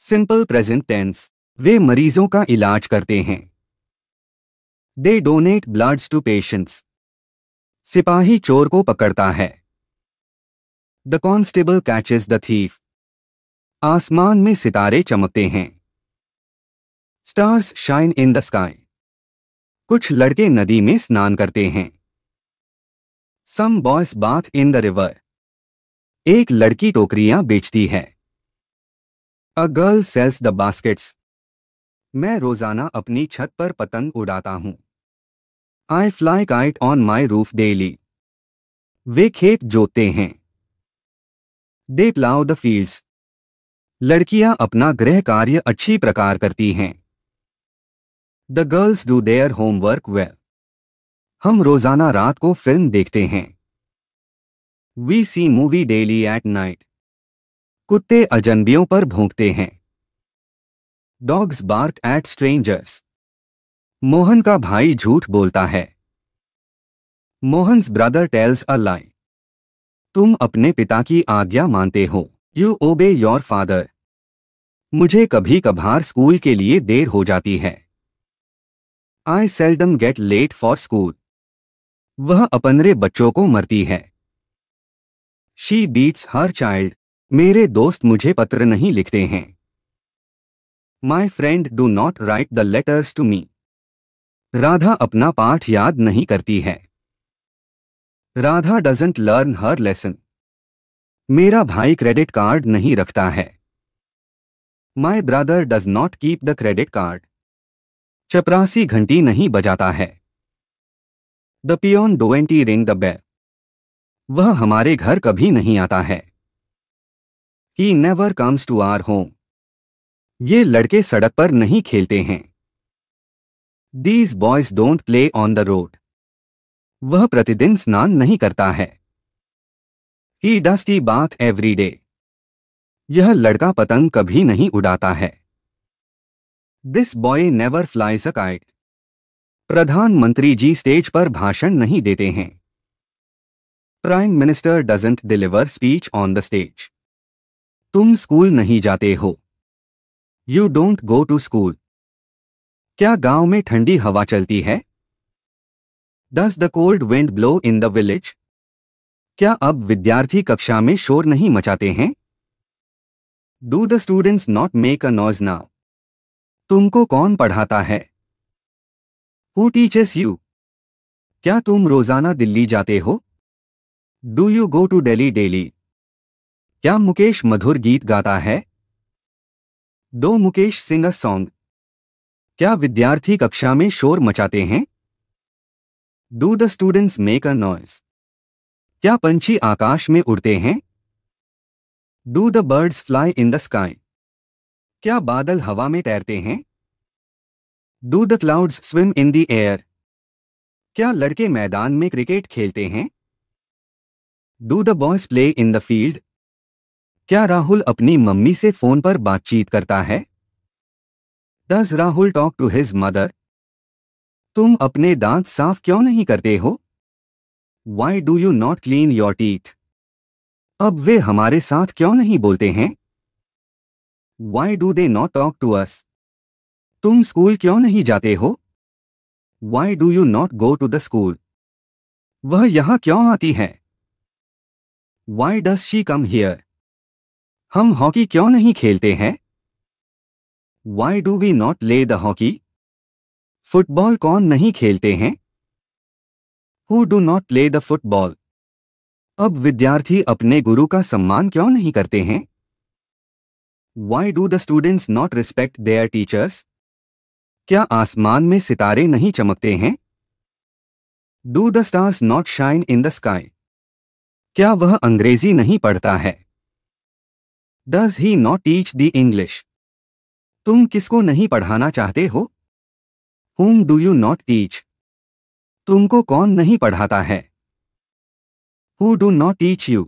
Simple present tense. वे मरीजों का इलाज करते हैं। They donate bloods to patients. सिपाही चोर को पकड़ता है। The constable catches the thief. आसमान में सितारे चमकते हैं। Stars shine in the sky. कुछ लड़के नदी में स्नान करते हैं। Some boys bath in the river. एक लड़की टोकरियां बेचती है। A girl sells the baskets. मैं रोजाना अपनी छत पर पतंग उड़ाता हूं। I fly kite on my roof daily. वे खेत जोतते हैं। They plough the fields. लड़कियां अपना गृह कार्य अच्छी प्रकार करती हैं। The girls do their homework well. हम रोजाना रात को फिल्म देखते हैं। We see movie daily at night. कुत्ते अजनबियों पर भौंकते हैं। Dogs bark at strangers. Mohan का भाई झूठ बोलता है। Mohan's brother tells a lie. तुम अपने पिता की आज्ञा मानते हो। यू ओबे योर फादर। मुझे कभी कभार स्कूल के लिए देर हो जाती है। I seldom get late for school. वह अपने बच्चों को मरती है। She beats her child. मेरे दोस्त मुझे पत्र नहीं लिखते हैं। My friend do not write the letters to me. Radha अपना पाठ याद नहीं करती है। Radha doesn't learn her lesson. मेरा भाई क्रेडिट कार्ड नहीं रखता है। My brother does not keep the credit card. चपरासी घंटी नहीं बजाता है। The peon डोएंटी ring the bell. वह हमारे घर कभी नहीं आता है। He never comes to our home. ये लड़के सड़क पर नहीं खेलते हैं। These boys don't play on the road. वह प्रतिदिन स्नान नहीं करता है। He doesn't bath every day. यह लड़का पतंग कभी नहीं उड़ाता है। This boy never flies a kite. प्रधानमंत्री जी स्टेज पर भाषण नहीं देते हैं। Prime minister doesn't deliver speech on the stage. तुम स्कूल नहीं जाते हो। You don't go to school. क्या गांव में ठंडी हवा चलती है? Does the cold wind blow in the village. क्या अब विद्यार्थी कक्षा में शोर नहीं मचाते हैं? Do the students not make a noise now. तुमको कौन पढ़ाता है? Who teaches you. क्या तुम रोजाना दिल्ली जाते हो? Do you go to Delhi daily. क्या मुकेश मधुर गीत गाता है? Dough Mukesh sing a song. क्या विद्यार्थी कक्षा में शोर मचाते हैं? Do the students make a noise. क्या पंछी आकाश में उड़ते हैं? Do the birds fly in the sky. क्या बादल हवा में तैरते हैं? Do the clouds swim in the air. क्या लड़के मैदान में क्रिकेट खेलते हैं? Do the boys play in the field. क्या राहुल अपनी मम्मी से फोन पर बातचीत करता है? Does Rahul talk to his mother. तुम अपने दांत साफ क्यों नहीं करते हो? Why do you not clean your teeth. अब वे हमारे साथ क्यों नहीं बोलते हैं? Why do they not talk to us. तुम स्कूल क्यों नहीं जाते हो? Why do you not go to the school. वह यहां क्यों आती है? Why does she come here. हम हॉकी क्यों नहीं खेलते हैं? Why do we not play the hockey. Football कौन नहीं खेलते हैं? Who do not play the football. अब विद्यार्थी अपने गुरु का सम्मान क्यों नहीं करते हैं? Why do the students not respect there teachers. क्या आसमान में सितारे नहीं चमकते हैं? Do the stars not shine in the sky. क्या वह अंग्रेजी नहीं पढ़ता है? Does he not teach the English. तुम किसको नहीं पढ़ाना चाहते हो? Whom do you not teach? तुमको कौन नहीं पढ़ाता है? Who do not teach you?